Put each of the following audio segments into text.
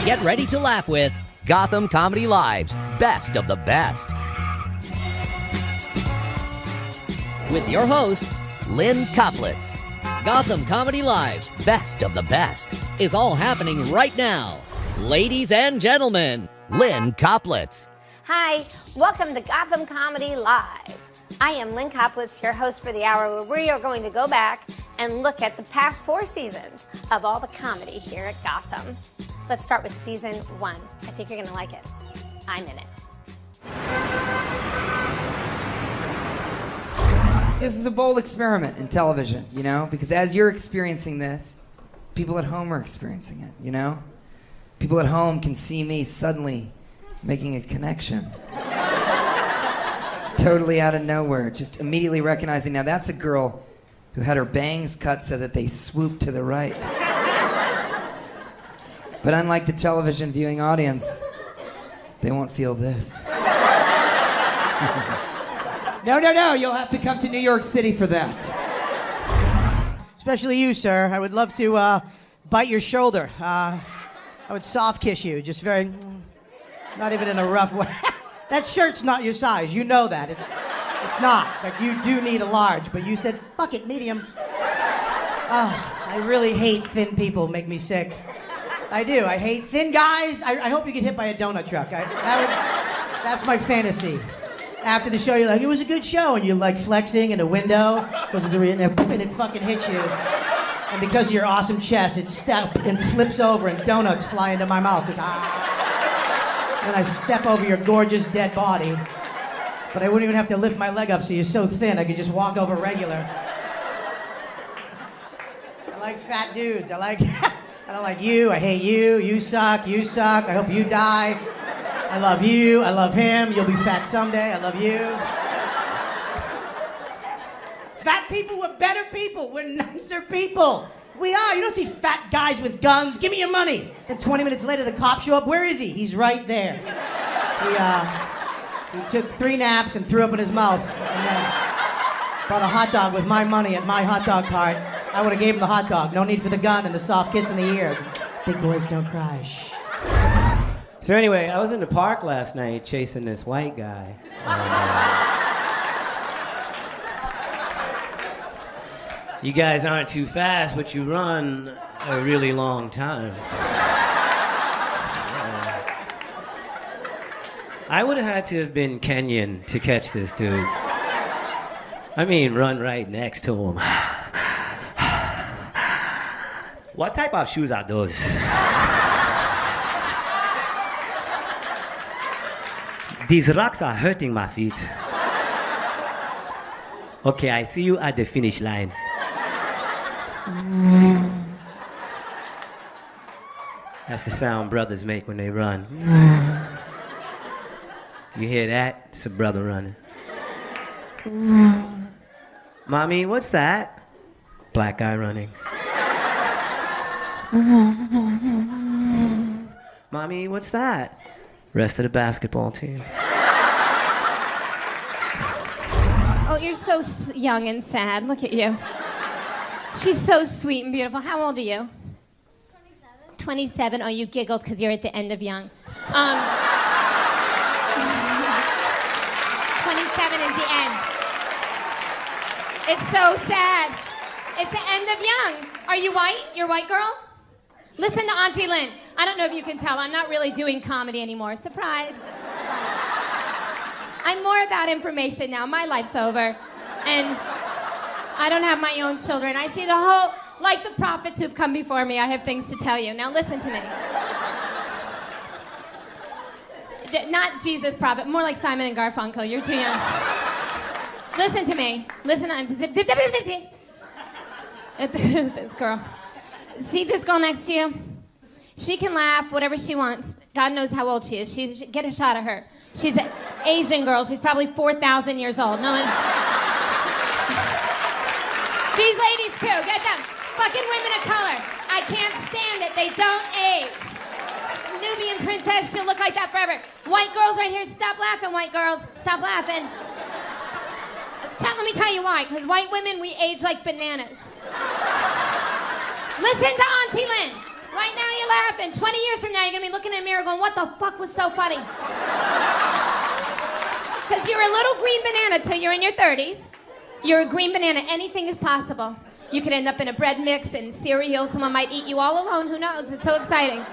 Get ready to laugh with Gotham Comedy Live's Best of the Best. With your host, Lynn Koplitz. Gotham Comedy Live's Best of the Best is all happening right now. Ladies and gentlemen, Lynn Koplitz. Hi, welcome to Gotham Comedy Live. I am Lynn Koplitz, your host for the hour, where we are going to go back and look at the past 4 seasons of all the comedy here at Gotham. Let's start with season 1. I think you're going to like it. I'm in it. This is a bold experiment in television, you know, because as you're experiencing this, people at home are experiencing it, you know? People at home can see me suddenly making a connection. Totally out of nowhere, just immediately recognizing, now that's a girl who had her bangs cut so that they swoop to the right. But unlike the television viewing audience, they won't feel this. No, you'll have to come to New York City for that. Especially you, sir. I would love to bite your shoulder. I would soft kiss you, just very, not even in a rough way. That shirt's not your size, you know that. It's not. Like, you do need a large, but you said, fuck it, medium. I really hate thin people, make me sick. I do. I hate thin guys. I hope you get hit by a donut truck. That's my fantasy. After the show, you're like, it was a good show, and you're like flexing in a window, and it fucking hits you. And because of your awesome chest, it steps and flips over, and donuts fly into my mouth. And I step over your gorgeous dead body. But I wouldn't even have to lift my leg up, so you're so thin, I could just walk over regular. I like fat dudes. I don't like you. I hate you. You suck. You suck. I hope you die. I love you. I love him. You'll be fat someday. I love you. Fat people, we're better people. We're nicer people. We are. You don't see fat guys with guns. Give me your money. Then 20 minutes later, the cops show up. Where is he? He's right there. He took 3 naps and threw up in his mouth. And then bought a hot dog with my money at my hot dog cart. I would have gave him the hot dog. No need for the gun and the soft kiss in the ear. Big boys don't cry. Shh. So anyway, I was in the park last night chasing this white guy. You guys aren't too fast, but you run a really long time. I would have had to have been Kenyan to catch this dude. I mean, run right next to him. What type of shoes are those? These rocks are hurting my feet. Okay, I see you at the finish line. That's the sound brothers make when they run. You hear that? It's a brother running. Mommy, what's that? Black guy running. Mommy, what's that? Rest of the basketball team. Oh, you're so young and sad. Look at you. She's so sweet and beautiful. How old are you? 27. 27. Oh, you giggled because you're at the end of young. 27 is the end. It's so sad. It's the end of young. Are you white? You're a white girl? Listen to Auntie Lynn. I don't know if you can tell, I'm not really doing comedy anymore. Surprise. I'm more about information now. My life's over. And I don't have my own children. I see the whole, like the prophets who've come before me, I have things to tell you. Now listen to me. Not Jesus prophet, more like Simon and Garfunkel. You're too young. Listen to me. Listen, this girl. See this girl next to you? She can laugh whatever she wants. God knows how old she is. Get a shot of her. She's an Asian girl. She's probably 4,000 years old. No one... These ladies too. Get them. Fucking women of color. I can't stand it. They don't age. Nubian princess, she'll look like that forever. White girls right here, stop laughing, white girls. Stop laughing. Let me tell you why. Because white women, we age like bananas. Listen to Auntie Lynn. Right now you're laughing. 20 years from now you're gonna be looking in the mirror going, what the fuck was so funny? Because you're a little green banana till you're in your 30s. You're a green banana. Anything is possible. You could end up in a bread mix and cereal. Someone might eat you all alone. Who knows? It's so exciting.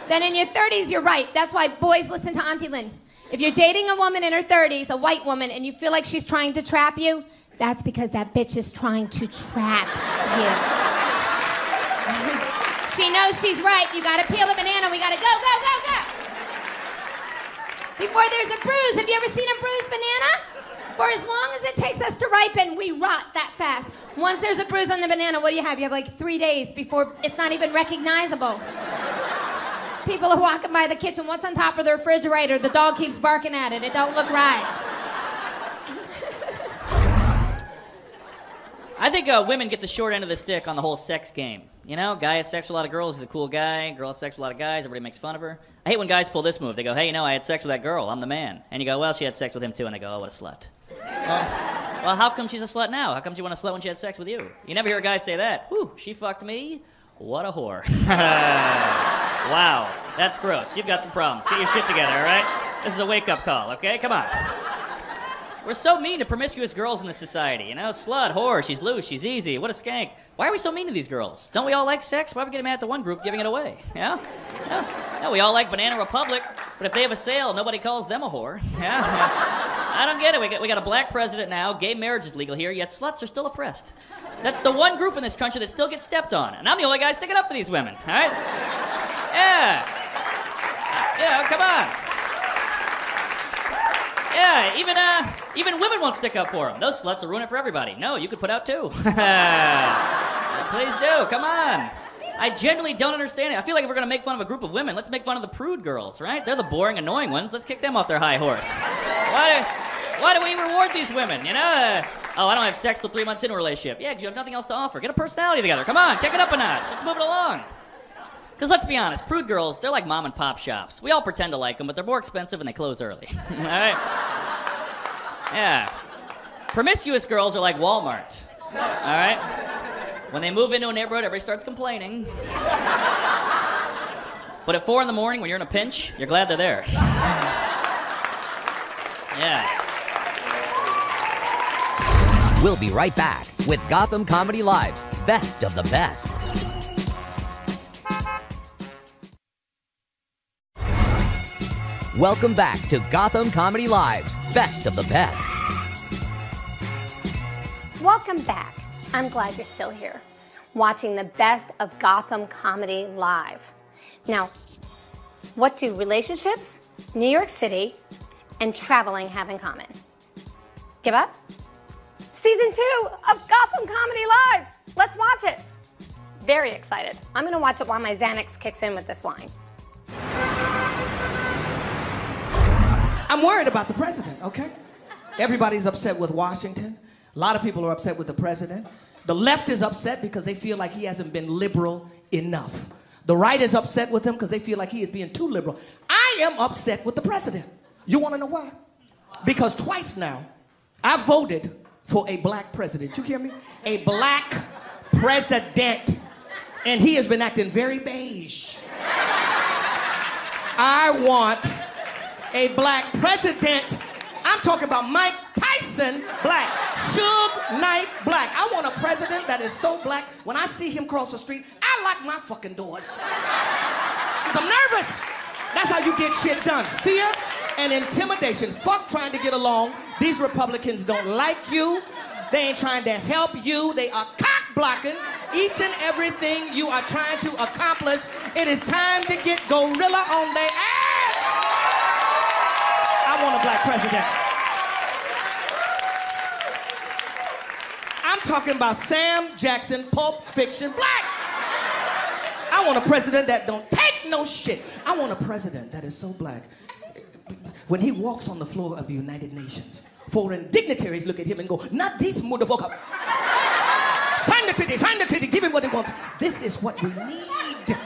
Then in your 30s, you're right. That's why boys listen to Auntie Lynn. If you're dating a woman in her 30s, a white woman, and you feel like she's trying to trap you, that's because that bitch is trying to trap you. She knows she's right. You gotta peel the banana. We gotta go, go, go, go. Before there's a bruise, have you ever seen a bruised banana? For as long as it takes us to ripen, we rot that fast. Once there's a bruise on the banana, what do you have? You have like 3 days before it's not even recognizable. People are walking by the kitchen. What's on top of the refrigerator? The dog keeps barking at it. It don't look right. I think women get the short end of the stick on the whole sex game. You know, guy has sex with a lot of girls, he's a cool guy. Girl has sex with a lot of guys, everybody makes fun of her. I hate when guys pull this move. They go, hey, you know, I had sex with that girl, I'm the man. And you go, well, she had sex with him too. And they go, oh, what a slut. Well, how come she's a slut now? How come she want a slut when she had sex with you? You never hear a guy say that. Whew, she fucked me. What a whore. Wow, that's gross. You've got some problems. Get your shit together, all right? This is a wake-up call, okay? Come on. We're so mean to promiscuous girls in this society. You know, slut, whore, she's loose, she's easy. What a skank. Why are we so mean to these girls? Don't we all like sex? Why are we getting mad at the one group giving it away? Yeah? Yeah, we all like Banana Republic, but if they have a sale, nobody calls them a whore. Yeah? I don't get it. We got a black president now. Gay marriage is legal here, yet sluts are still oppressed. That's the one group in this country that still gets stepped on. And I'm the only guy sticking up for these women, all right? Yeah. Yeah, come on. Yeah, even women won't stick up for them. Those sluts will ruin it for everybody. No, you could put out two. Yeah, please do. Come on. I genuinely don't understand it. I feel like if we're going to make fun of a group of women, let's make fun of the prude girls, right? They're the boring, annoying ones. Let's kick them off their high horse. Why do we reward these women, you know? Oh, I don't have sex till 3 months into a relationship. Yeah, because you have nothing else to offer. Get a personality together. Come on, kick it up a notch. Let's move it along. Because let's be honest, prude girls, they're like mom and pop shops. We all pretend to like them, but they're more expensive and they close early. All right? Yeah. Promiscuous girls are like Walmart. All right? When they move into a neighborhood, everybody starts complaining. But at 4 in the morning, when you're in a pinch, you're glad they're there. Yeah. We'll be right back with Gotham Comedy Live's Best of the Best. Welcome back to Gotham Comedy Live's Best of the Best. Welcome back. I'm glad you're still here, watching the best of Gotham Comedy Live. Now, what do relationships, New York City, and traveling have in common? Give up? Season 2 of Gotham Comedy Live. Let's watch it. Very excited. I'm going to watch it while my Xanax kicks in with this wine. I'm worried about the president, okay? Everybody's upset with Washington. A lot of people are upset with the president. The left is upset because they feel like he hasn't been liberal enough. The right is upset with him because they feel like he is being too liberal. I am upset with the president. You want to know why? Because twice now, I voted for a black president. You hear me? A black president. And he has been acting very beige. I want a black president. I'm talking about Mike Tyson black. Suge Knight black. I want a president that is so black, when I see him cross the street, I lock my fucking doors. Because I'm nervous. That's how you get shit done. Fear and intimidation. Fuck trying to get along. These Republicans don't like you. They ain't trying to help you. They are cock blocking each and everything you are trying to accomplish. It is time to get gorilla on their ass. I want a black president. I'm talking about Sam Jackson, Pulp Fiction black. I want a president that don't take no shit. I want a president that is so black. When he walks on the floor of the United Nations, foreign dignitaries look at him and go, not this motherfucker. Sign the treaty, give him what he wants. This is what we need.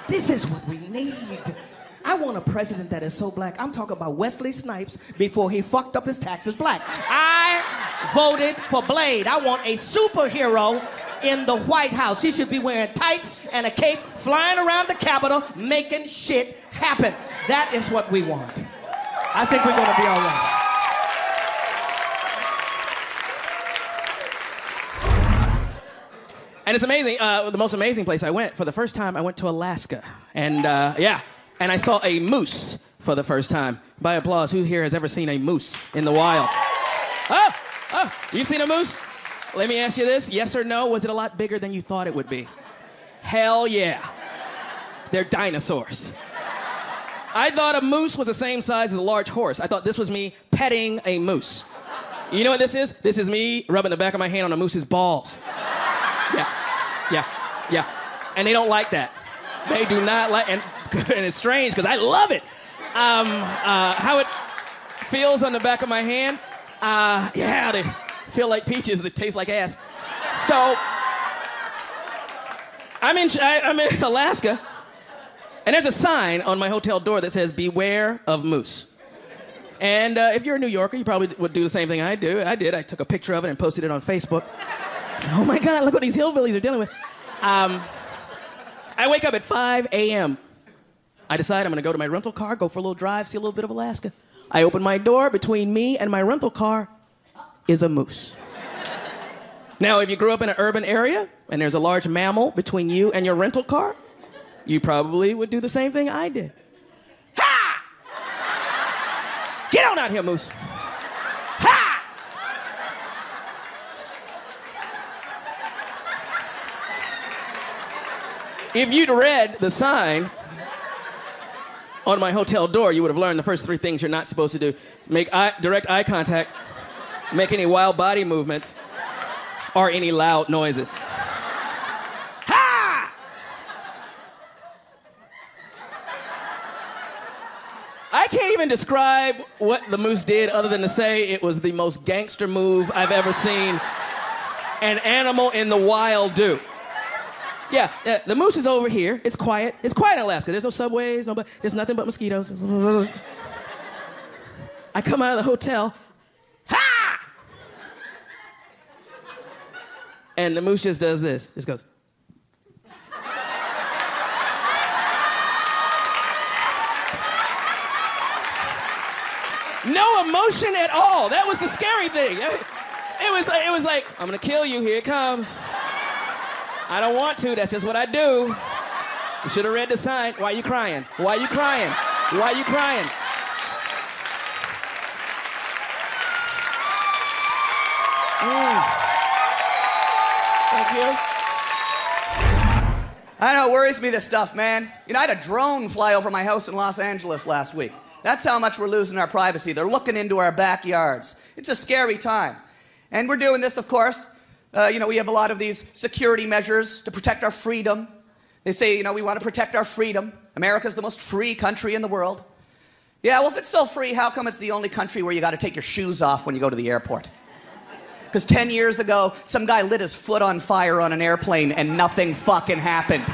This is what we need. I want a president that is so black. I'm talking about Wesley Snipes before he fucked up his taxes black. I voted for Blade. I want a superhero in the White House. He should be wearing tights and a cape, flying around the Capitol, making shit happen. That is what we want. I think we're gonna be all right. And it's amazing, the most amazing place I went. For the first time, I went to Alaska. And and I saw a moose for the first time. By applause, who here has ever seen a moose in the wild? Oh, you've seen a moose? Let me ask you this, yes or no, was it a lot bigger than you thought it would be? Hell yeah. They're dinosaurs. I thought a moose was the same size as a large horse. I thought this was me petting a moose. You know what this is? This is me rubbing the back of my hand on a moose's balls. Yeah. And they don't like that. They do not like, and it's strange because I love it. How it feels on the back of my hand, they feel like peaches that taste like ass. So, I'm in Alaska, and there's a sign on my hotel door that says, "Beware of moose." And if you're a New Yorker, you probably would do the same thing I do. I did. I took a picture of it and posted it on Facebook. Oh my God, look what these hillbillies are dealing with. I wake up at 5 a.m. I decide I'm gonna go to my rental car, go for a little drive, see a little bit of Alaska. I open my door, between me and my rental car is a moose. Now, if you grew up in an urban area and there's a large mammal between you and your rental car, you probably would do the same thing I did. Ha! Get on out here, moose. If you'd read the sign on my hotel door, you would have learned the first 3 things you're not supposed to do. Make direct eye contact, make any wild body movements, or any loud noises. Ha! I can't even describe what the moose did other than to say it was the most gangster move I've ever seen an animal in the wild do. Yeah, the moose is over here. It's quiet. It's quiet in Alaska. There's no subways, there's nothing but mosquitoes. I come out of the hotel. Ha! And the moose just does this. Just goes. No emotion at all. That was the scary thing. It was like, I'm gonna kill you. Here it comes. I don't want to, that's just what I do. You should have read the sign. Why are you crying? Why are you crying? Why are you crying? Thank you. I know, it worries me, this stuff, man. You know, I had a drone fly over my house in Los Angeles last week. That's how much we're losing our privacy. They're looking into our backyards. It's a scary time. And we're doing this, of course. We have a lot of these security measures to protect our freedom. They say, we want to protect our freedom. America's the most free country in the world. Yeah, well, if it's so free, how come it's the only country where you got to take your shoes off when you go to the airport? Because 10 years ago, some guy lit his foot on fire on an airplane and nothing fucking happened.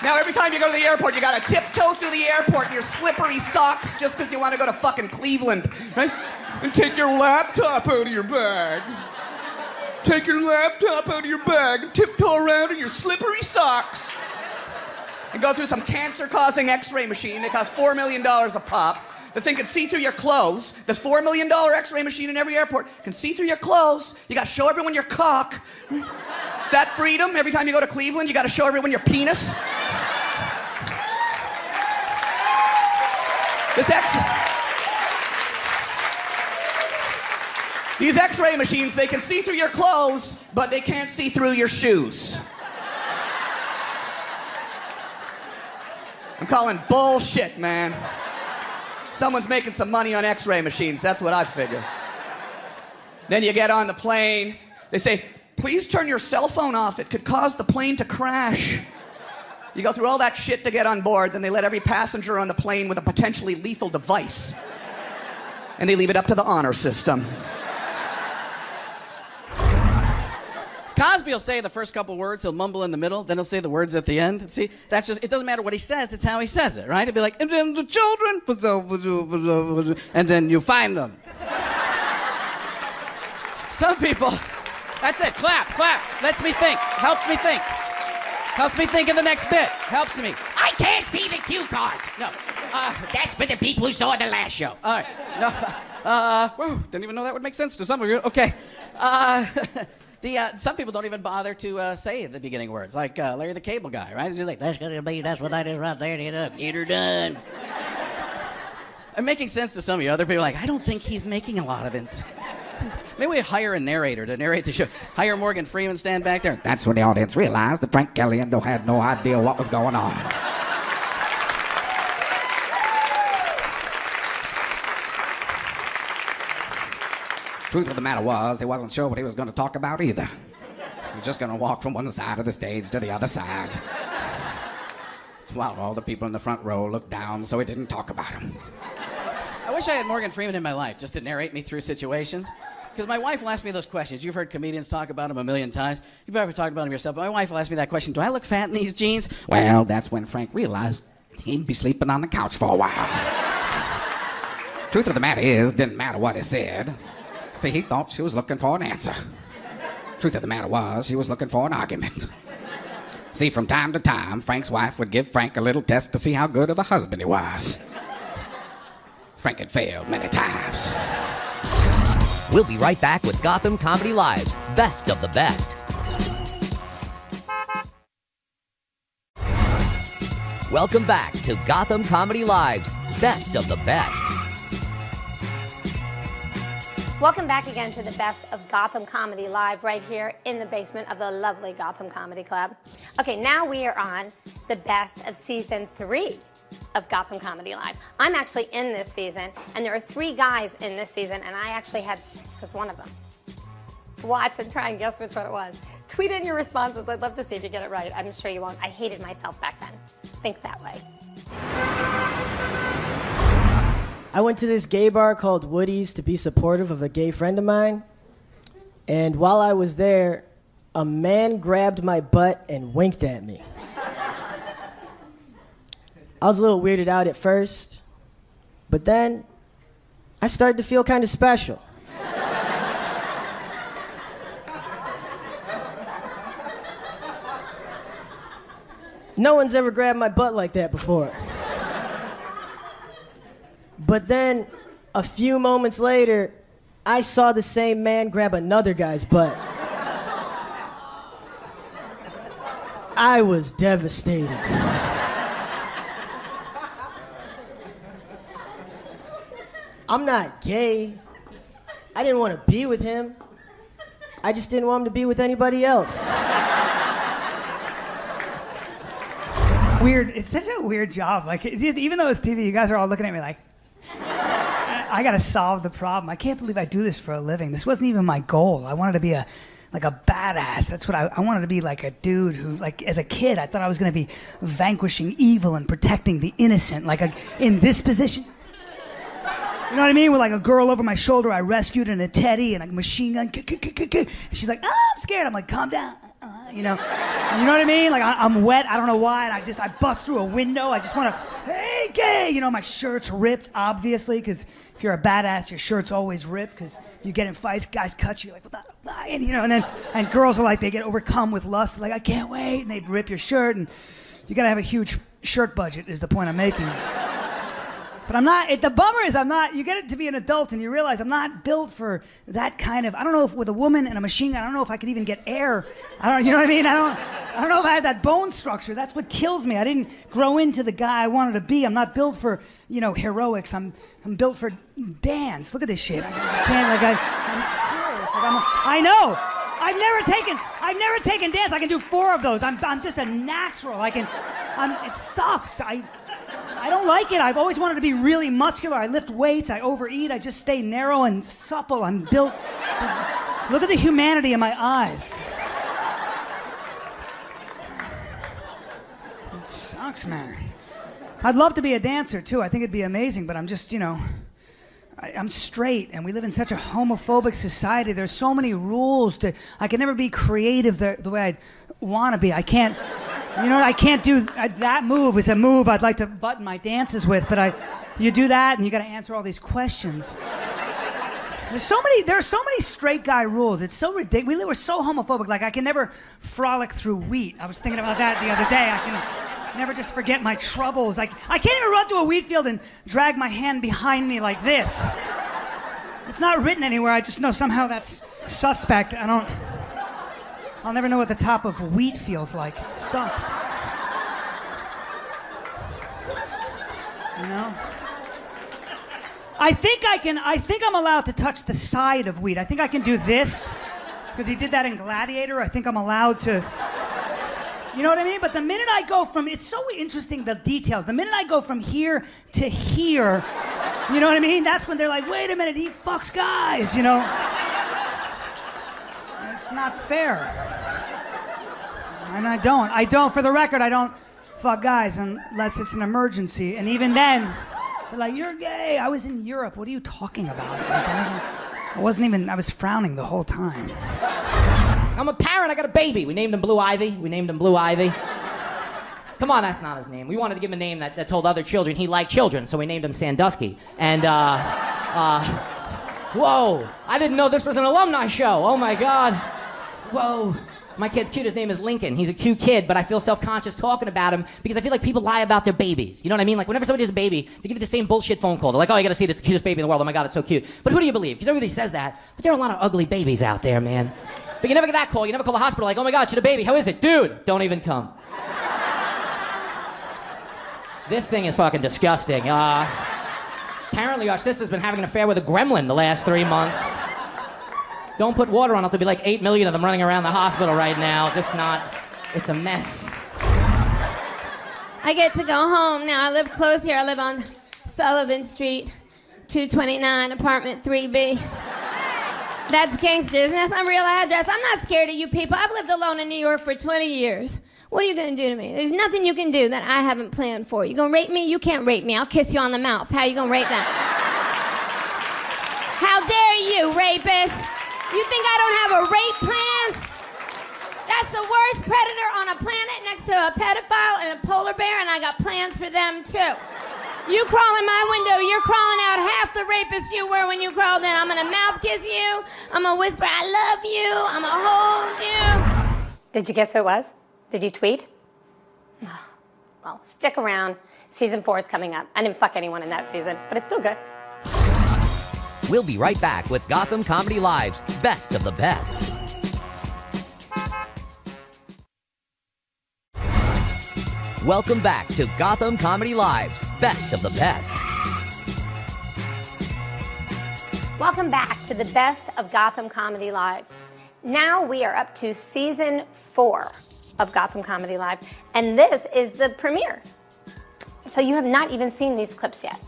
Now every time you go to the airport, you got to tiptoe through the airport in your slippery socks just because you want to go to fucking Cleveland, right? And take your laptop out of your bag. Take your laptop out of your bag and tiptoe around in your slippery socks. And go through some cancer-causing x-ray machine that costs $4 million a pop. The thing can see through your clothes. This $4 million x-ray machine in every airport can see through your clothes. You gotta show everyone your cock. Is that freedom? Every time you go to Cleveland, you gotta show everyone your penis? These x-ray machines, they can see through your clothes, but they can't see through your shoes. I'm calling bullshit, man. Someone's making some money on x-ray machines, that's what I figure. Then you get on the plane, they say, please turn your cell phone off, it could cause the plane to crash. You go through all that shit to get on board, then they let every passenger on the plane with a potentially lethal device. And they leave it up to the honor system. Cosby will say the first couple words, he'll mumble in the middle, then he'll say the words at the end. See, that's just, it doesn't matter what he says, it's how he says it, right? He'll be like, and then the children, and then you find them. Some people That's it. Clap, clap. Lets me think. Helps me think. Helps me think of the next bit. Helps me. I can't see the cue cards. No. That's for the people who saw the last show. All right. No. Whoa, didn't even know that would make sense to some of you. Okay. Some people don't even bother to say the beginning words, like Larry the Cable Guy, right? He's like, that's gonna be, that's what I just right there, get her done. I'm making sense to some of you. Other people are like, I don't think he's making a lot of it. Maybe we hire a narrator to narrate the show. Hire Morgan Freeman, stand back there. That's when the audience realized that Frank Caliendo had no idea what was going on. Truth of the matter was, he wasn't sure what he was going to talk about either. He was just going to walk from one side of the stage to the other side. While all the people in the front row looked down so he didn't talk about him. I wish I had Morgan Freeman in my life just to narrate me through situations. Because my wife will ask me those questions. You've heard comedians talk about him a million times. You've probably talked about him yourself. But my wife will ask me that question, do I look fat in these jeans? Well, that's when Frank realized he'd be sleeping on the couch for a while. Truth of the matter is, didn't matter what he said. See, he thought she was looking for an answer. Truth of the matter was, she was looking for an argument. See, from time to time, Frank's wife would give Frank a little test to see how good of a husband he was. Frank had failed many times. We'll be right back with Gotham Comedy Live's Best of the Best. Welcome back to Gotham Comedy Live's Best of the Best. Welcome back again to the Best of Gotham Comedy Live right here in the basement of the lovely Gotham Comedy Club. Okay, now we are on the best of season 3 of Gotham Comedy Live. I'm actually in this season, and there are 3 guys in this season, and I actually had sex with one of them. Watch and try and guess which one it was. Tweet in your responses. I'd love to see if you get it right. I'm sure you won't. I hated myself back then. Think that way. I went to this gay bar called Woody's to be supportive of a gay friend of mine. And while I was there, a man grabbed my butt and winked at me. I was a little weirded out at first, but then I started to feel kind of special. No one's ever grabbed my butt like that before. But then, a few moments later, I saw the same man grab another guy's butt. I was devastated. I'm not gay. I didn't want to be with him. I just didn't want him to be with anybody else. Weird. It's such a weird job. Like, even though it's TV, you guys are all looking at me like, I gotta solve the problem. I can't believe I do this for a living. This wasn't even my goal. I wanted to be a badass. That's what I wanted to be, like a dude who, like, as a kid, I thought I was gonna be vanquishing evil and protecting the innocent. Like, in this position. You know what I mean? With like a girl over my shoulder, I rescued in a teddy and a machine gun. She's like, oh, I'm scared. I'm like, calm down. You know what I mean? Like, I'm wet. I don't know why. And I bust through a window. I just want to, hey, gay. You know, my shirt's ripped, obviously, because if you're a badass, your shirt's always ripped because you get in fights, guys cut you, like, what the, and, you know, and girls are like, they get overcome with lust. Like, I can't wait. And they rip your shirt. And you got to have a huge shirt budget is the point I'm making. But I'm not, the bummer is you get it to be an adult and you realize I'm not built for that kind of, I don't know if with a woman and a machine gun, I don't know if I could even get air. You know what I mean? I don't know if I had that bone structure. That's what kills me. I didn't grow into the guy I wanted to be. I'm not built for, heroics. I'm built for dance. Look at this shit. I'm serious. I know. I've never taken dance. I can do 4 of those. I'm just a natural. It sucks. I don't like it. I've always wanted to be really muscular. I lift weights. I overeat. I just stay narrow and supple. I'm built. Look at the humanity in my eyes. It sucks, man. I'd love to be a dancer, too. I think it'd be amazing, but I'm just, I'm straight, and we live in such a homophobic society. There's so many rules I can never be creative the way I'd want to be. I can't... I can't do that move. Is a move I'd like to button my dances with, but you do that and you got to answer all these questions. There are so many straight guy rules. It's so ridiculous. We're so homophobic. Like, I can never frolic through wheat. I was thinking about that the other day. I can never just forget my troubles. Like, I can't even run through a wheat field and drag my hand behind me like this. It's not written anywhere. I just know somehow that's suspect. I'll never know what the top of wheat feels like. It sucks. You know? I think I'm allowed to touch the side of wheat. I think I can do this, because he did that in Gladiator. I think I'm allowed to, you know what I mean? But the minute I go from, it's so interesting, the details. The minute I go from here to here, you know what I mean? That's when they're like, wait a minute, he fucks guys, you know? It's not fair. And I don't, for the record, I don't fuck guys unless it's an emergency. And even then, they're like, you're gay. I was in Europe. What are you talking about? Like, I was frowning the whole time. I'm a parent. I got a baby. We named him Blue Ivy. Come on, that's not his name. We wanted to give him a name that told other children he liked children, so we named him Sandusky. And, whoa, I didn't know this was an alumni show. Oh, my God. Whoa. My kid's cute. His name is Lincoln. He's a cute kid, but I feel self-conscious talking about him because I feel like people lie about their babies. You know what I mean? Like, whenever somebody has a baby, they give you the same bullshit phone call. They're like, oh, you gotta see this cutest baby in the world. Oh, my God, it's so cute. But who do you believe? Because everybody says that. But there are a lot of ugly babies out there, man. But you never get that call. You never call the hospital like, oh, my God, she had a baby. How is it? Dude, don't even come. This thing is fucking disgusting. Apparently, our sister's been having an affair with a gremlin the last 3 months. Don't put water on it. There'll be like 8 million of them running around the hospital right now. It's a mess. I get to go home now. I live close here. I live on Sullivan Street, 229, apartment 3B. That's gangsters. That's my real address. I'm not scared of you people. I've lived alone in New York for 20 years. What are you going to do to me? There's nothing you can do that I haven't planned for. You going to rape me? You can't rape me. I'll kiss you on the mouth. How you going to rape that? How dare you, rapist? You think I don't have a rape plan? That's the worst predator on a planet next to a pedophile and a polar bear, and I got plans for them too. You crawl in my window, you're crawling out half the rapist you were when you crawled in. I'm gonna mouth kiss you, I'm gonna whisper I love you, I'm gonna hold you. Did you guess who it was? Did you tweet? Well, stick around. Season 4 is coming up. I didn't fuck anyone in that season, but it's still good. We'll be right back with Gotham Comedy Live's Best of the Best. Welcome back to Gotham Comedy Live's Best of the Best. Welcome back to the Best of Gotham Comedy Live. Now we are up to Season 4 of Gotham Comedy Live, and this is the premiere. So you have not even seen these clips yet.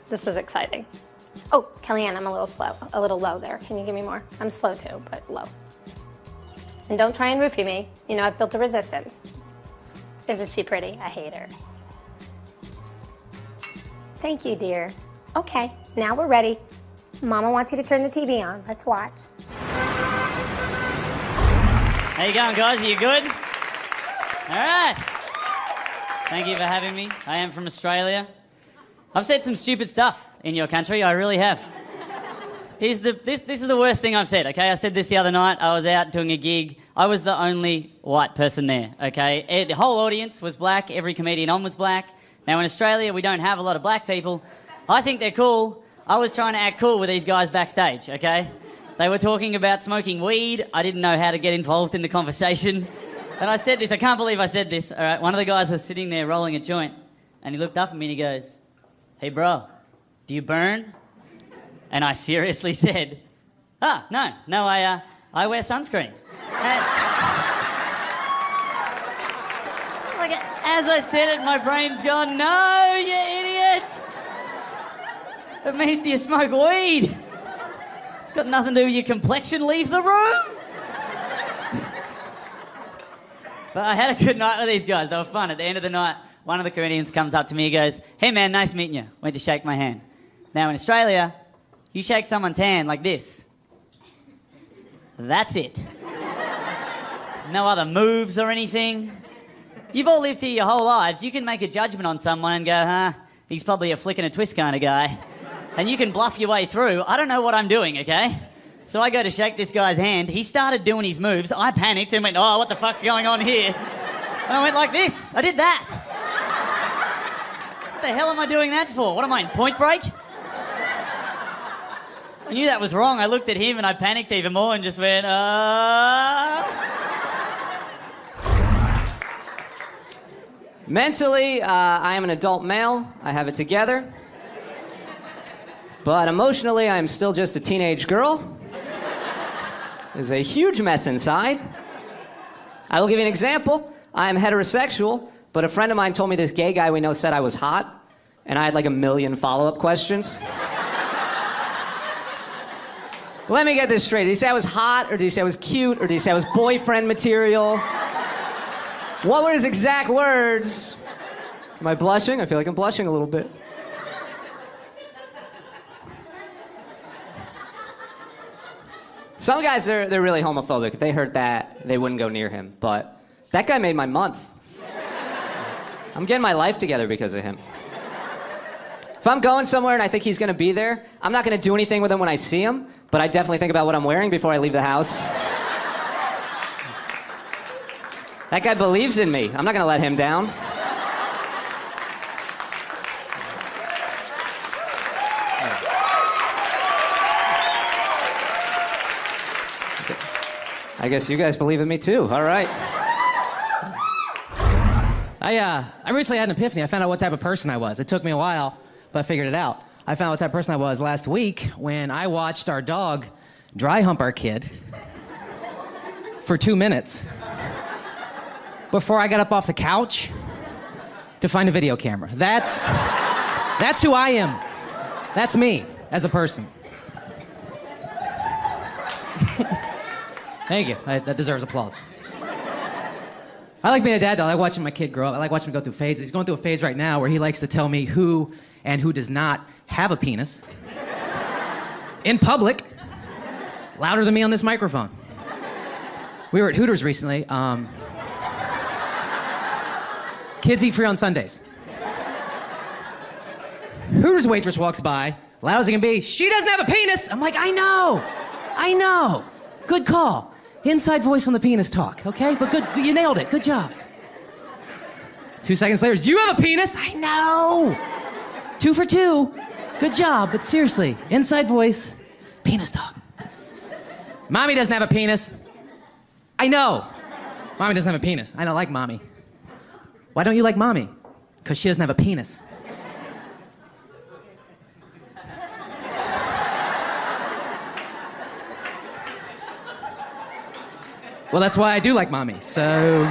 This is exciting. Oh, Kellyanne, I'm a little low there. Can you give me more? I'm slow too, but low. And don't try and roofie me. You know, I've built a resistance. Isn't she pretty? I hate her. Thank you, dear. Okay, now we're ready. Mama wants you to turn the TV on. Let's watch. How you going, guys? Are you good? All right. Thank you for having me. I am from Australia. I've said some stupid stuff in your country. I really have. This is the worst thing I've said, okay? I said this the other night. I was out doing a gig. I was the only white person there, okay? The whole audience was black. Every comedian on was black. Now, in Australia, we don't have a lot of black people. I think they're cool. I was trying to act cool with these guys backstage, okay? They were talking about smoking weed. I didn't know how to get involved in the conversation. And I said this. I can't believe I said this. All right, one of the guys was sitting there rolling a joint, and he looked up at me and he goes, "Hey, bro, do you burn?" And I seriously said, no, I wear sunscreen. And, like, as I said it, my brain's gone, no, you idiot! It means do you smoke weed? It's got nothing to do with your complexion, leave the room! But I had a good night with these guys, they were fun. At the end of the night, one of the comedians comes up to me and goes, "Hey man, nice meeting you." Went to shake my hand. Now in Australia, you shake someone's hand like this. That's it. No other moves or anything. You've all lived here your whole lives. You can make a judgment on someone and go, he's probably a flick and a twist kind of guy. and you can bluff your way through. I don't know what I'm doing, okay? So I go to shake this guy's hand. He started doing his moves. I panicked and went, oh, what the fuck's going on here? And I went like this. I did that. What the hell am I doing that for? What am I in Point Break? I knew that was wrong. I looked at him and I panicked even more and just went, Mentally, I am an adult male. I have it together. But emotionally, I am still just a teenage girl. There's a huge mess inside. I will give you an example. I am heterosexual, but a friend of mine told me this gay guy we know said I was hot, and I had like 1 million follow-up questions. Let me get this straight. Did he say I was hot, or did he say I was cute, or did he say I was boyfriend material? What were his exact words? Am I blushing? I feel like I'm blushing a little bit. Some guys, they're really homophobic. If they heard that, they wouldn't go near him. But that guy made my month. I'm getting my life together because of him. If I'm going somewhere and I think he's going to be there, I'm not going to do anything with him when I see him, but I definitely think about what I'm wearing before I leave the house. That guy believes in me. I'm not going to let him down. I guess you guys believe in me too. All right. I recently had an epiphany. I found out what type of person I was. It took me a while, but I figured it out. I found out what type of person I was last week when I watched our dog dry hump our kid for 2 minutes before I got up off the couch to find a video camera. That's who I am. That's me as a person. Thank you. That deserves applause. I like being a dad, though. I like watching my kid grow up. I like watching him go through phases. He's going through a phase right now where he likes to tell me who and who does not have a penis in public, louder than me on this microphone. We were at Hooters recently. Kids eat free on Sundays. Hooters waitress walks by, loud as it can be. She doesn't have a penis. I'm like, I know. Good call. Inside voice on the penis talk, okay? But good, you nailed it. Good job. 2 seconds later, do you have a penis? I know. 2 for 2. Good job, but seriously, inside voice, penis talk. Mommy doesn't have a penis. I know. Mommy doesn't have a penis. I don't like mommy. Why don't you like mommy? Because she doesn't have a penis. Well, that's why I do like mommy, so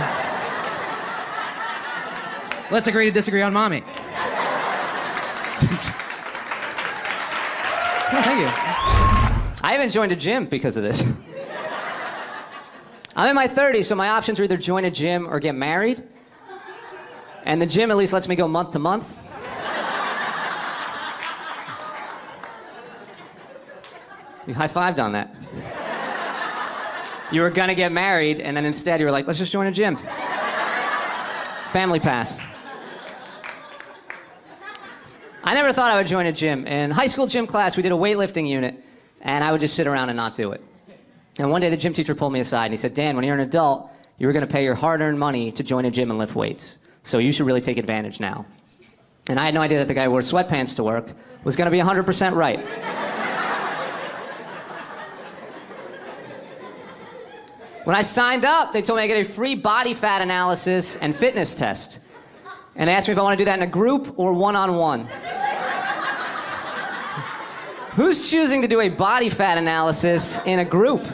let's agree to disagree on mommy. Oh, thank you. I haven't joined a gym because of this. I'm in my 30s, so my options are either join a gym or get married. And the gym at least lets me go month to month. You high-fived on that. You were gonna get married, and then instead you were like, let's just join a gym. Family pass. I never thought I would join a gym. In high school gym class, we did a weightlifting unit, and I would just sit around and not do it. And one day the gym teacher pulled me aside, and he said, Dan, when you're an adult, you were gonna pay your hard-earned money to join a gym and lift weights. So you should really take advantage now. And I had no idea that the guy who wore sweatpants to work was gonna be 100% right. When I signed up, they told me I get a free body fat analysis and fitness test. And they asked me if I want to do that in a group or one-on-one. Who's choosing to do a body fat analysis in a group?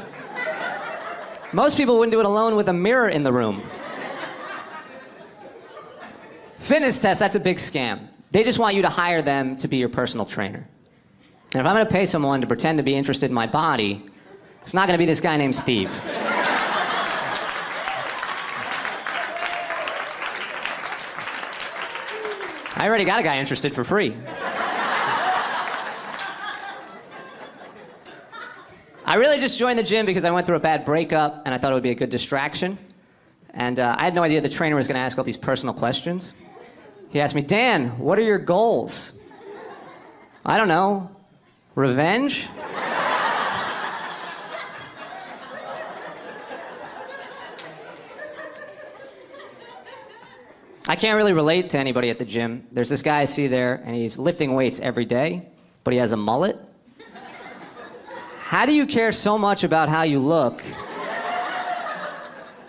Most people wouldn't do it alone with a mirror in the room. Fitness test, that's a big scam. They just want you to hire them to be your personal trainer. And if I'm going to pay someone to pretend to be interested in my body, it's not going to be this guy named Steve. I already got a guy interested for free. I really just joined the gym because I went through a bad breakup and I thought it would be a good distraction. And I had no idea the trainer was going to ask all these personal questions. He asked me, Dan, what are your goals? I don't know. Revenge? I can't really relate to anybody at the gym. There's this guy I see there, and he's lifting weights every day, but he has a mullet. How do you care so much about how you look,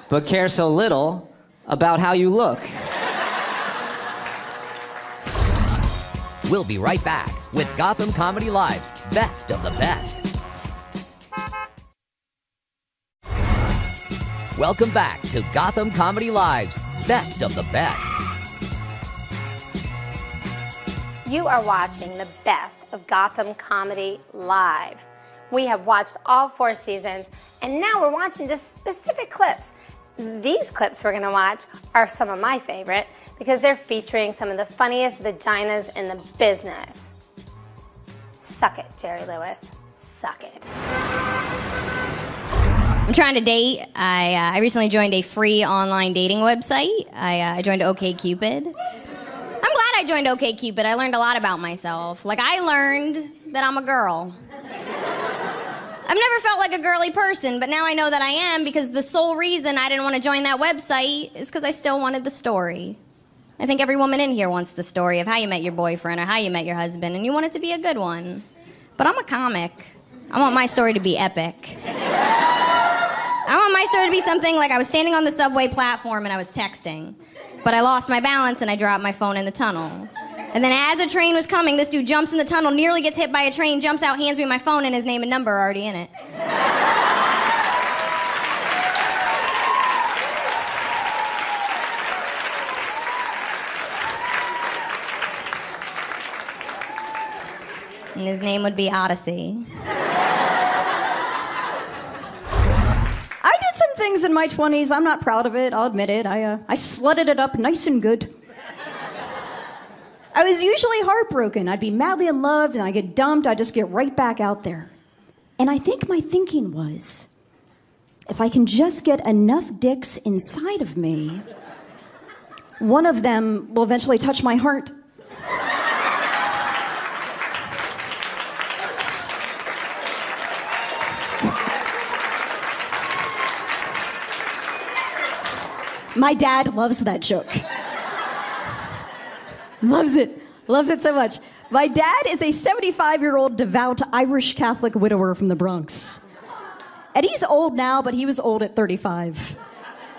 but care so little about how you look? We'll be right back with Gotham Comedy Live's Best of the Best. Welcome back to Gotham Comedy Live's Best of the Best. You are watching the best of Gotham Comedy Live. We have watched all 4 seasons, and now we're watching just specific clips. These clips we're going to watch are some of my favorite because they're featuring some of the funniest vaginas in the business. Suck it, Jerry Lewis. Suck it. I'm trying to date. I recently joined a free online dating website. I joined OkCupid. I'm glad I joined OkCupid. I learned a lot about myself. Like, I learned that I'm a girl. I've never felt like a girly person, but now I know that I am because the sole reason I didn't want to join that website is because I still wanted the story. I think every woman in here wants the story of how you met your boyfriend or how you met your husband, and you want it to be a good one. But I'm a comic. I want my story to be epic. I want my story to be something like I was standing on the subway platform and I was texting, but I lost my balance and I dropped my phone in the tunnel. And then as a train was coming, this dude jumps in the tunnel, nearly gets hit by a train, jumps out, hands me my phone, and his name and number are already in it. And his name would be Odyssey. I did some things in my 20s. I'm not proud of it. I'll admit it. I slutted it up nice and good. I was usually heartbroken. I'd be madly in love, and I'd get dumped. I'd just get right back out there. And I think my thinking was, if I can just get enough dicks inside of me, one of them will eventually touch my heart. My dad loves that joke. Loves it so much. My dad is a 75-year-old devout Irish Catholic widower from the Bronx. And he's old now, but he was old at 35.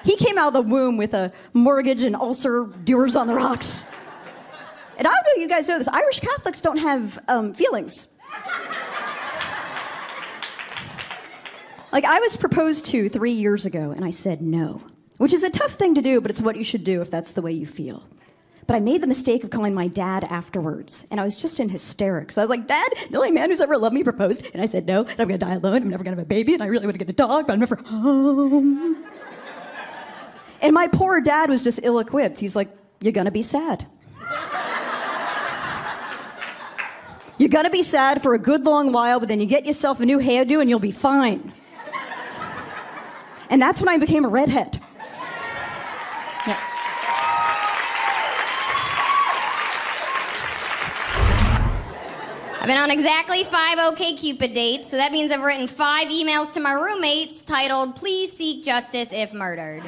He came out of the womb with a mortgage and ulcer, doers on the rocks. And I don't know if you guys know this, Irish Catholics don't have feelings. Like, I was proposed to 3 years ago, and I said no. Which is a tough thing to do, but it's what you should do if that's the way you feel. But I made the mistake of calling my dad afterwards, and I was just in hysterics. I was like, Dad, the only man who's ever loved me proposed, and I said no, and I'm gonna die alone, I'm never gonna have a baby, and I really want to get a dog, but I'm never home. And my poor dad was just ill-equipped. He's like, you're gonna be sad. You're gonna be sad for a good long while, but then you get yourself a new hairdo and you'll be fine. And that's when I became a redhead. Yeah. I've been on exactly 5 OkCupid dates, so that means I've written 5 emails to my roommates titled, "Please seek justice if murdered."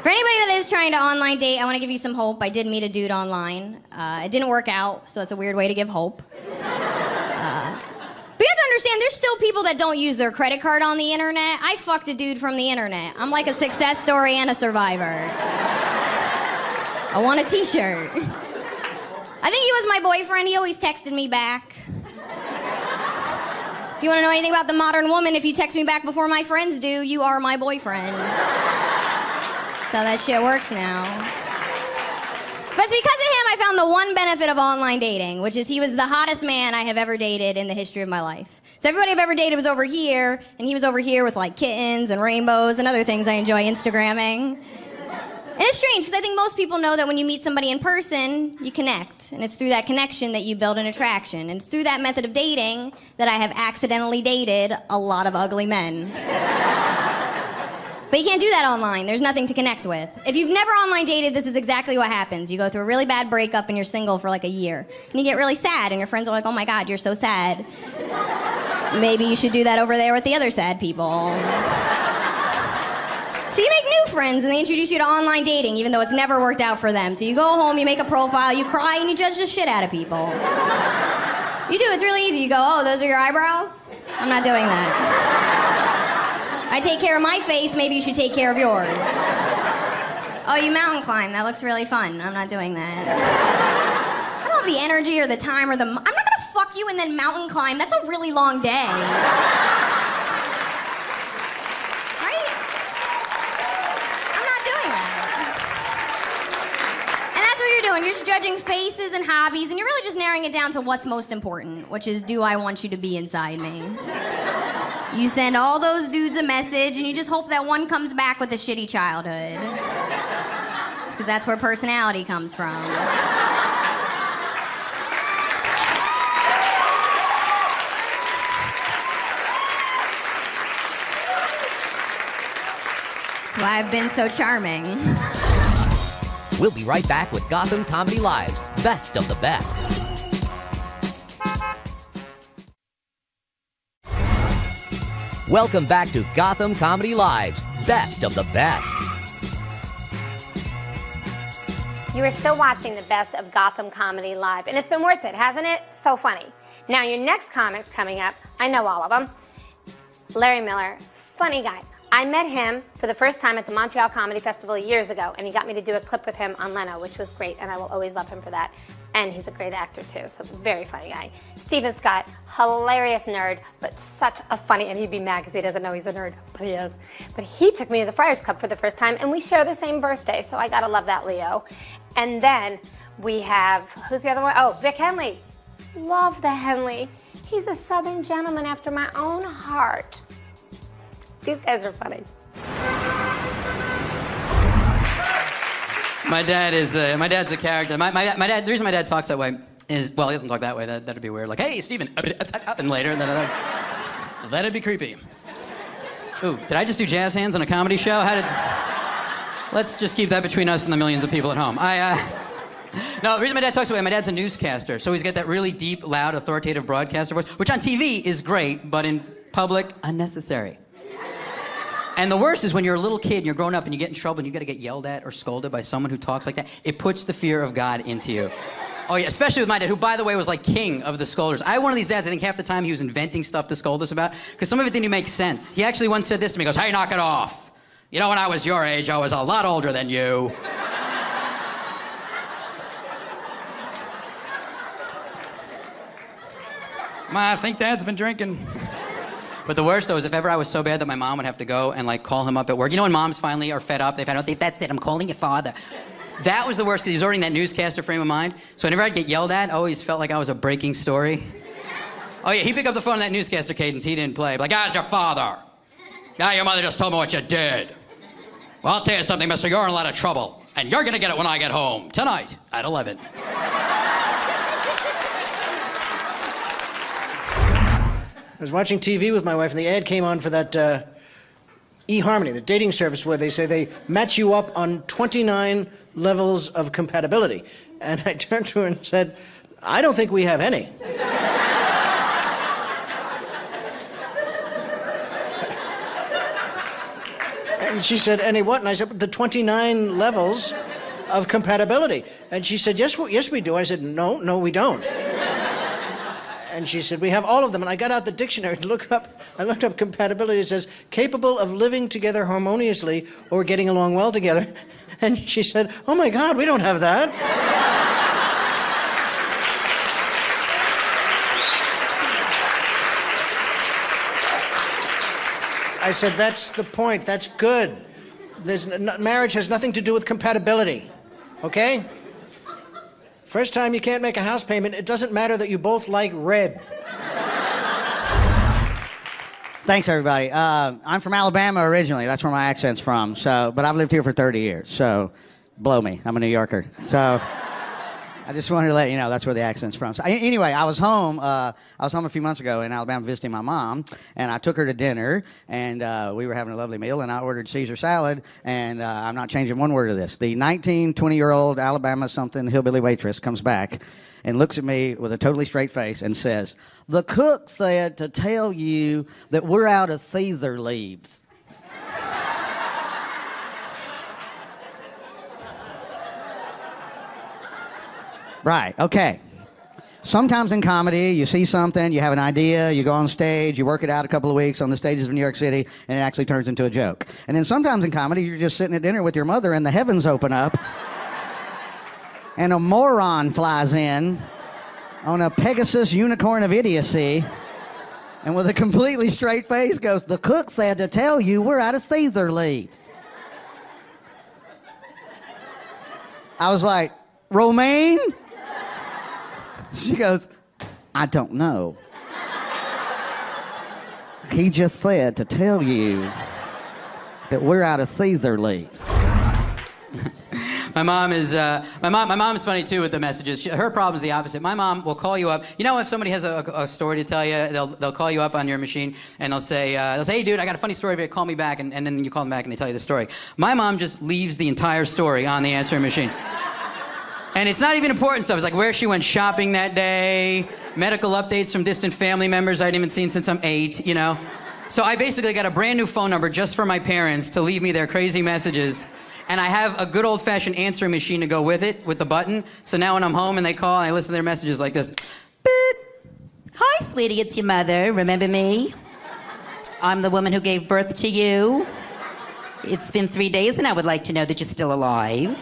For anybody that is trying to online date, I want to give you some hope. I did meet a dude online. It didn't work out, so it's a weird way to give hope. But you have to understand, there's still people that don't use their credit card on the internet. I fucked a dude from the internet. I'm like a success story and a survivor. I want a t-shirt. I think he was my boyfriend. He always texted me back. If you want to know anything about the modern woman, if you text me back before my friends do, you are my boyfriend. That's how that shit works now. But it's because of him I found the one benefit of online dating, which is he was the hottest man I have ever dated in the history of my life. So everybody I've ever dated was over here, and he was over here with like kittens and rainbows and other things I enjoy Instagramming. And it's strange, because I think most people know that when you meet somebody in person, you connect. And it's through that connection that you build an attraction. And it's through that method of dating that I have accidentally dated a lot of ugly men. But But you can't do that online. There's nothing to connect with. If you've never online dated, this is exactly what happens. You go through a really bad breakup and you're single for like a year. And you get really sad, and your friends are like, oh my God, you're so sad. Maybe you should do that over there with the other sad people. So you make new friends, and they introduce you to online dating, even though it's never worked out for them. So you go home, you make a profile, you cry, and you judge the shit out of people. You do, it's really easy. You go, oh, those are your eyebrows? I'm not doing that. I take care of my face, maybe you should take care of yours. Oh, you mountain climb, that looks really fun. I'm not doing that. I don't have the energy or the time or I'm not gonna fuck you and then mountain climb. That's a really long day. Right? I'm not doing that. And that's what you're doing. You're just judging faces and hobbies, and you're really just narrowing it down to what's most important, which is, do I want you to be inside me? You send all those dudes a message, and you just hope that one comes back with a shitty childhood. Because that's where personality comes from. That's why I've been so charming. We'll be right back with Gotham Comedy Live's Best of the Best. Welcome back to Gotham Comedy Live's Best of the Best. You are still watching the best of Gotham Comedy Live, and it's been worth it, hasn't it? So funny. Now, your next comic's coming up. I know all of them. Larry Miller, funny guy. I met him for the first time at the Montreal Comedy Festival years ago, and he got me to do a clip with him on Leno, which was great, and I will always love him for that. And he's a great actor, too, so very funny guy. Steven Scott, hilarious nerd, but such a funny, and he'd be mad because he doesn't know he's a nerd, but he is. But he took me to the Friars Club for the first time, and we share the same birthday, so I gotta love that, Leo. And then we have, who's the other one? Oh, Vic Henley. Love the Henley. He's a Southern gentleman after my own heart. These guys are funny. My dad's a character. My dad, the reason my dad talks that way is, well, he doesn't talk that way. That'd be weird. Like, hey, Steven, and later, that'd be creepy. Ooh, did I just do jazz hands on a comedy show? Let's just keep that between us and the millions of people at home. No, the reason my dad talks that way, my dad's a newscaster, so he's got that really deep, loud, authoritative broadcaster voice, which on TV is great, but in public, unnecessary. And the worst is when you're a little kid and you're growing up and you get in trouble and you got to get yelled at or scolded by someone who talks like that. It puts the fear of God into you. Oh yeah, especially with my dad, who by the way was like king of the scolders. I had one of these dads, I think half the time he was inventing stuff to scold us about, because some of it didn't make sense. He actually once said this to me, he goes, hey, knock it off. You know, when I was your age, I was a lot older than you. I think Dad's been drinking. But the worst, though, is if ever I was so bad that my mom would have to go and, like, call him up at work. You know when moms finally are fed up? They've had enough. That's it. I'm calling your father. That was the worst, because he was already in that newscaster frame of mind. So whenever I'd get yelled at, I always felt like I was a breaking story. Oh, yeah, he'd pick up the phone in that newscaster cadence. He didn't play. Like, how's your father? Your mother just told me what you did. Well, I'll tell you something, mister. You're in a lot of trouble. And you're going to get it when I get home. Tonight at 11. I was watching TV with my wife, and the ad came on for that eHarmony, the dating service where they say they match you up on 29 levels of compatibility. And I turned to her and said, I don't think we have any. And she said, any what? And I said, the 29 levels of compatibility. And she said, yes, we do. I said, no, we don't. And she said, we have all of them. And I got out the dictionary to look up. I looked up compatibility. It says, capable of living together harmoniously or getting along well together. And she said, oh my God, we don't have that. I said, that's the point. That's good. Marriage has nothing to do with compatibility. Okay? First time you can't make a house payment, it doesn't matter that you both like red. Thanks, everybody. I'm from Alabama originally. That's where my accent's from. But I've lived here for 30 years, so blow me. I'm a New Yorker. So I just wanted to let you know that's where the accent's from. So, anyway, I was home. I was home a few months ago in Alabama visiting my mom, and I took her to dinner, and we were having a lovely meal, and I ordered Caesar salad, and I'm not changing one word of this. The 20-year-old Alabama something hillbilly waitress comes back and looks at me with a totally straight face and says, "The cook said to tell you that we're out of Caesar leaves." Right, okay. Sometimes in comedy, you see something, you have an idea, you go on stage, you work it out a couple of weeks on the stages of New York City, and it actually turns into a joke. And then sometimes in comedy, you're just sitting at dinner with your mother and the heavens open up, and a moron flies in on a Pegasus unicorn of idiocy, and with a completely straight face goes, "The cook said to tell you we're out of Caesar leaves." I was like, "Romaine?" She goes, "I don't know. He just said to tell you that we're out of Caesar leaves." My mom is my mom is funny too with the messages. Her problem is the opposite. My mom will call you up. You know, if somebody has a story to tell you, they'll call you up on your machine and they'll say, "Hey, dude, I got a funny story for you. Call me back." And then you call them back and they tell you the story. My mom just leaves the entire story on the answering machine. And it's not even important stuff. It's like where she went shopping that day, medical updates from distant family members I hadn't even seen since I'm 8, you know? So I basically got a brand new phone number just for my parents to leave me their crazy messages. And I have a good old-fashioned answering machine to go with it, with the button. So now when I'm home and they call, I listen to their messages like this. Beep. Hi, sweetie, it's your mother. Remember me? I'm the woman who gave birth to you. It's been 3 days and I would like to know that you're still alive.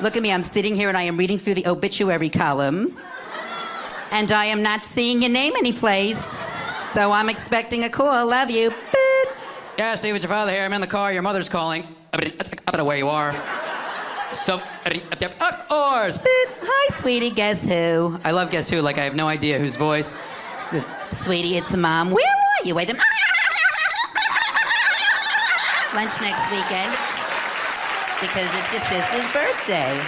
Look at me, I'm sitting here and I am reading through the obituary column. And I am not seeing your name anyplace. So I'm expecting a call. Love you. Beep. Yeah, Steve, it's your father here. I'm in the car. Your mother's calling. I don't know where you are. So, of course. Beep. Hi, sweetie, guess who? I love Guess Who, like I have no idea whose voice. Sweetie, it's Mom. Where are you? Wait, lunch next weekend. Because it's your sister's birthday.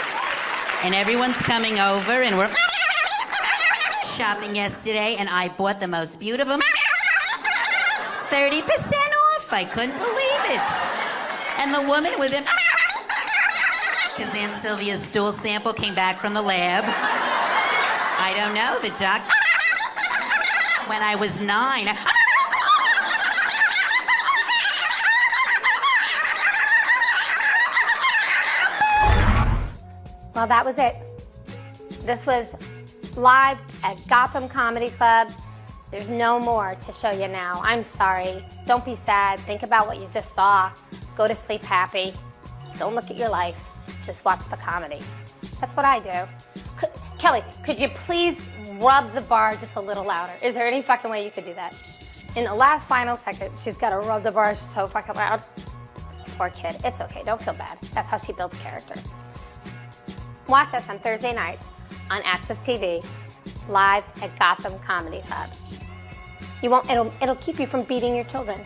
And everyone's coming over and we're shopping yesterday and I bought the most beautiful 30% off. I couldn't believe it. And the woman with him, because Aunt Sylvia's stool sample came back from the lab. I don't know, the doc, when I was 9. Well, that was it. This was live at Gotham Comedy Club. There's no more to show you now. I'm sorry. Don't be sad. Think about what you just saw. Go to sleep happy. Don't look at your life. Just watch the comedy. That's what I do. Kelly, could you please rub the bar just a little louder? Is there any fucking way you could do that? In the last final second, she's got to rub the bar so fucking loud. Poor kid. It's okay. Don't feel bad. That's how she builds character. Watch us on Thursday nights on Access TV, live at Gotham Comedy Club. It'll keep you from beating your children.